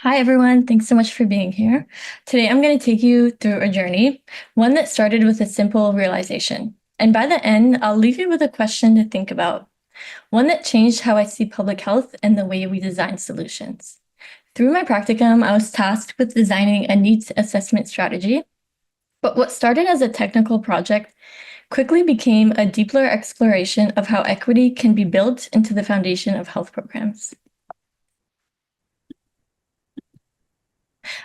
Hi, everyone. Thanks so much for being here. Today, I'm going to take you through a journey, one that started with a simple realization. And by the end, I'll leave you with a question to think about, one that changed how I see public health and the way we design solutions. Through my practicum, I was tasked with designing a needs assessment strategy. But what started as a technical project quickly became a deeper exploration of how equity can be built into the foundation of health programs.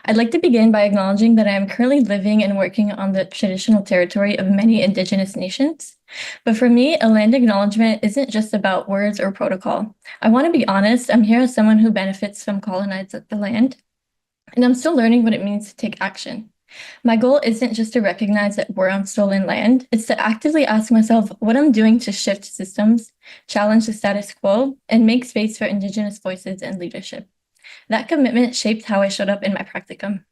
I'd like to begin by acknowledging that I am currently living and working on the traditional territory of many Indigenous nations. But for me, a land acknowledgement isn't just about words or protocol. I want to be honest, I'm here as someone who benefits from colonizing the land, and I'm still learning what it means to take action. My goal isn't just to recognize that we're on stolen land, it's to actively ask myself what I'm doing to shift systems, challenge the status quo, and make space for Indigenous voices and leadership. That commitment shaped how I showed up in my practicum.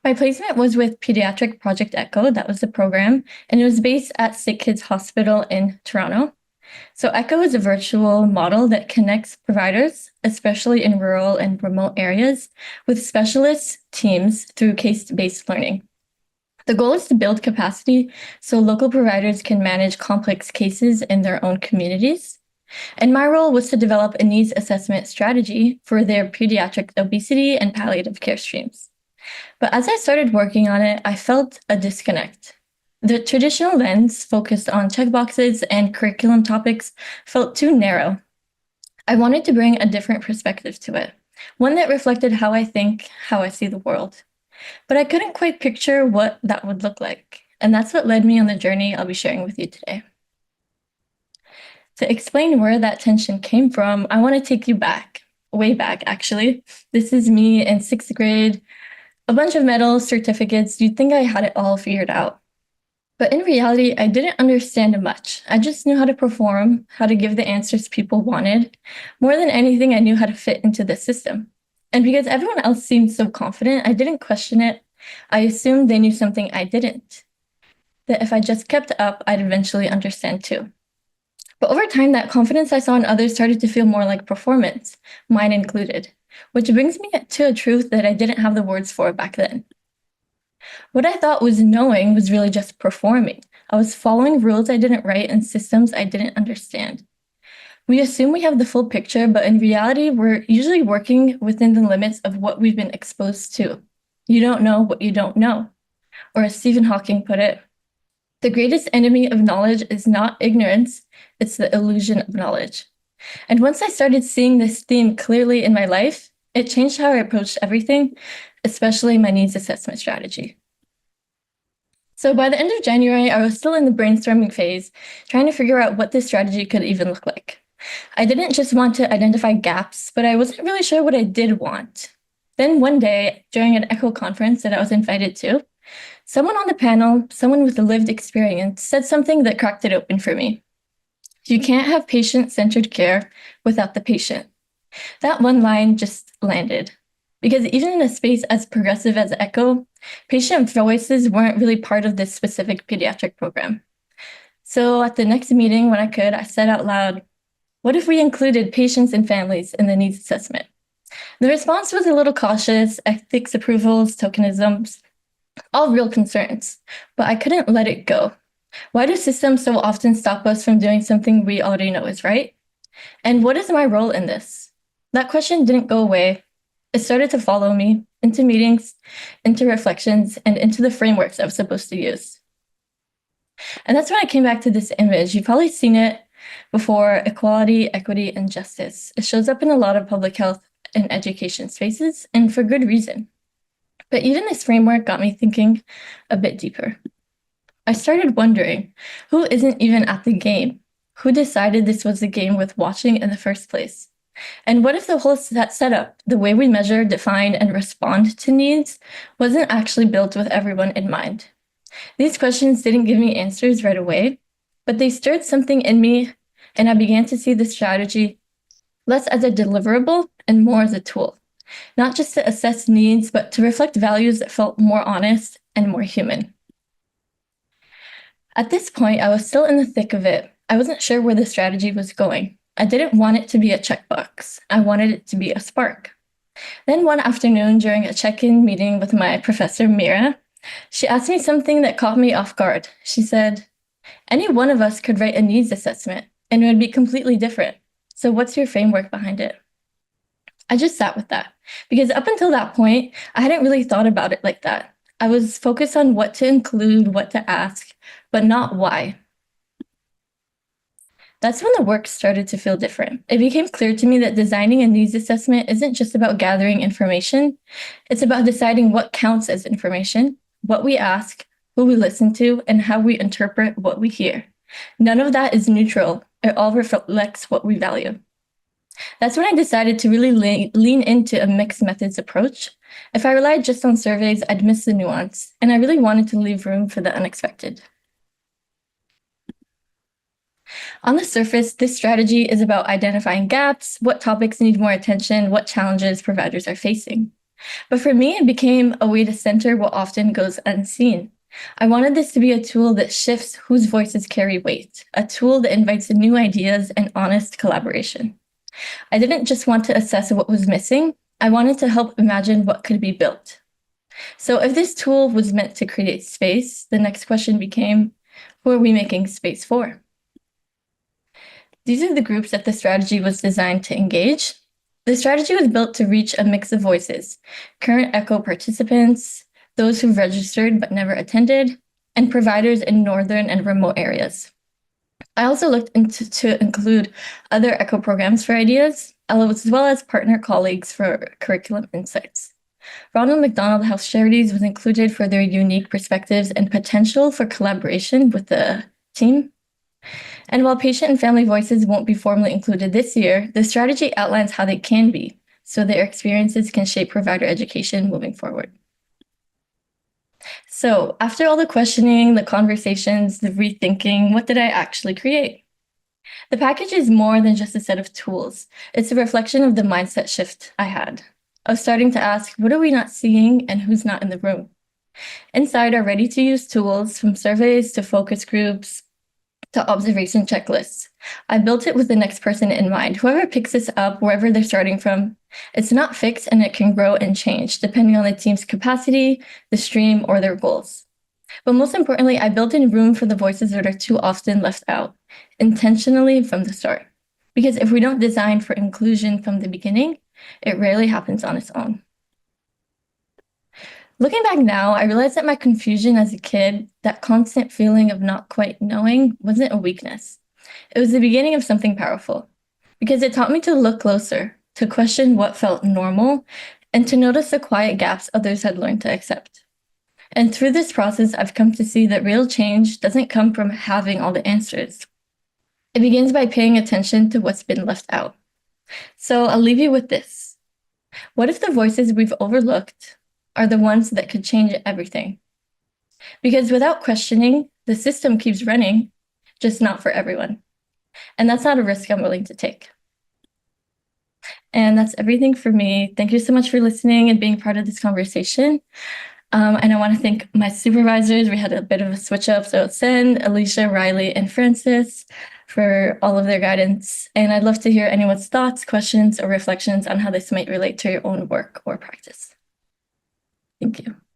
My placement was with Pediatric Project Echo, that was the program, and it was based at Sick Kids Hospital in Toronto. So Echo is a virtual model that connects providers, especially in rural and remote areas, with specialist teams through case-based learning. The goal is to build capacity so local providers can manage complex cases in their own communities. And my role was to develop a needs assessment strategy for their pediatric obesity and palliative care streams. But as I started working on it, I felt a disconnect. The traditional lens focused on checkboxes and curriculum topics felt too narrow. I wanted to bring a different perspective to it, one that reflected how I think, how I see the world. But I couldn't quite picture what that would look like. And that's what led me on the journey I'll be sharing with you today. To explain where that tension came from, I want to take you back, way back actually. This is me in sixth grade, a bunch of medals, certificates. You'd think I had it all figured out. But in reality, I didn't understand much. I just knew how to perform, how to give the answers people wanted. More than anything, I knew how to fit into the system. And because everyone else seemed so confident, I didn't question it. I assumed they knew something I didn't. That if I just kept up, I'd eventually understand too. But over time, that confidence I saw in others started to feel more like performance, mine included, which brings me to a truth that I didn't have the words for back then. What I thought was knowing was really just performing. I was following rules I didn't write and systems I didn't understand. We assume we have the full picture, but in reality, we're usually working within the limits of what we've been exposed to. You don't know what you don't know. Or as Stephen Hawking put it, the greatest enemy of knowledge is not ignorance, it's the illusion of knowledge. And once I started seeing this theme clearly in my life, it changed how I approached everything, especially my needs assessment strategy. So by the end of January, I was still in the brainstorming phase, trying to figure out what this strategy could even look like. I didn't just want to identify gaps, but I wasn't really sure what I did want. Then one day, during an ECHO conference that I was invited to, someone on the panel, someone with a lived experience, said something that cracked it open for me. You can't have patient-centered care without the patient. That one line just landed. Because even in a space as progressive as ECHO, patient voices weren't really part of this specific pediatric program. So at the next meeting, when I could, I said out loud, what if we included patients and families in the needs assessment? The response was a little cautious, ethics approvals, tokenisms, all real concerns, but I couldn't let it go. Why do systems so often stop us from doing something we already know is right? And what is my role in this? That question didn't go away. It started to follow me into meetings, into reflections, and into the frameworks I was supposed to use. And that's when I came back to this image. You've probably seen it before: equality, equity, and justice. It shows up in a lot of public health and education spaces, and for good reason. But even this framework got me thinking a bit deeper. I started wondering, who isn't even at the game? Who decided this was a game worth watching in the first place? And what if the whole setup, the way we measure, define, and respond to needs, wasn't actually built with everyone in mind? These questions didn't give me answers right away, but they stirred something in me, and I began to see the strategy less as a deliverable and more as a tool, not just to assess needs, but to reflect values that felt more honest and more human. At this point, I was still in the thick of it. I wasn't sure where the strategy was going. I didn't want it to be a checkbox. I wanted it to be a spark. Then one afternoon during a check-in meeting with my professor, Mira, she asked me something that caught me off guard. She said, any one of us could write a needs assessment and it would be completely different. So what's your framework behind it? I just sat with that because up until that point, I hadn't really thought about it like that. I was focused on what to include, what to ask, but not why. That's when the work started to feel different. It became clear to me that designing a needs assessment isn't just about gathering information. It's about deciding what counts as information, what we ask, who we listen to, and how we interpret what we hear. None of that is neutral. It all reflects what we value. That's when I decided to really lean into a mixed methods approach. If I relied just on surveys, I'd miss the nuance, and I really wanted to leave room for the unexpected. On the surface, this strategy is about identifying gaps, what topics need more attention, what challenges providers are facing. But for me, it became a way to center what often goes unseen. I wanted this to be a tool that shifts whose voices carry weight, a tool that invites new ideas and honest collaboration. I didn't just want to assess what was missing, I wanted to help imagine what could be built. So if this tool was meant to create space, the next question became, who are we making space for? These are the groups that the strategy was designed to engage. The strategy was built to reach a mix of voices, current ECHO participants, those who've registered but never attended, and providers in northern and remote areas. I also looked to include other ECHO programs for ideas, as well as partner colleagues for curriculum insights. Ronald McDonald House Charities was included for their unique perspectives and potential for collaboration with the team. And while patient and family voices won't be formally included this year, the strategy outlines how they can be, so their experiences can shape provider education moving forward. So after all the questioning, the conversations, the rethinking, what did I actually create? The package is more than just a set of tools. It's a reflection of the mindset shift I had. I was starting to ask, what are we not seeing and who's not in the room? Inside are ready-to-use tools, from surveys to focus groups to observation checklists. I built it with the next person in mind. Whoever picks this up, wherever they're starting from, it's not fixed and it can grow and change depending on the team's capacity, the stream, or their goals. But most importantly, I built in room for the voices that are too often left out, intentionally from the start. Because if we don't design for inclusion from the beginning, it rarely happens on its own. Looking back now, I realized that my confusion as a kid, that constant feeling of not quite knowing, wasn't a weakness. It was the beginning of something powerful, because it taught me to look closer, to question what felt normal, and to notice the quiet gaps others had learned to accept. And through this process, I've come to see that real change doesn't come from having all the answers. It begins by paying attention to what's been left out. So I'll leave you with this. What if the voices we've overlooked are the ones that could change everything? Because without questioning, the system keeps running, just not for everyone. And that's not a risk I'm willing to take. And that's everything for me. Thank you so much for listening and being part of this conversation. And I want to thank my supervisors. We had a bit of a switch up. So Sen, Alicia, Riley, and Francis for all of their guidance. And I'd love to hear anyone's thoughts, questions, or reflections on how this might relate to your own work or practice. Thank you.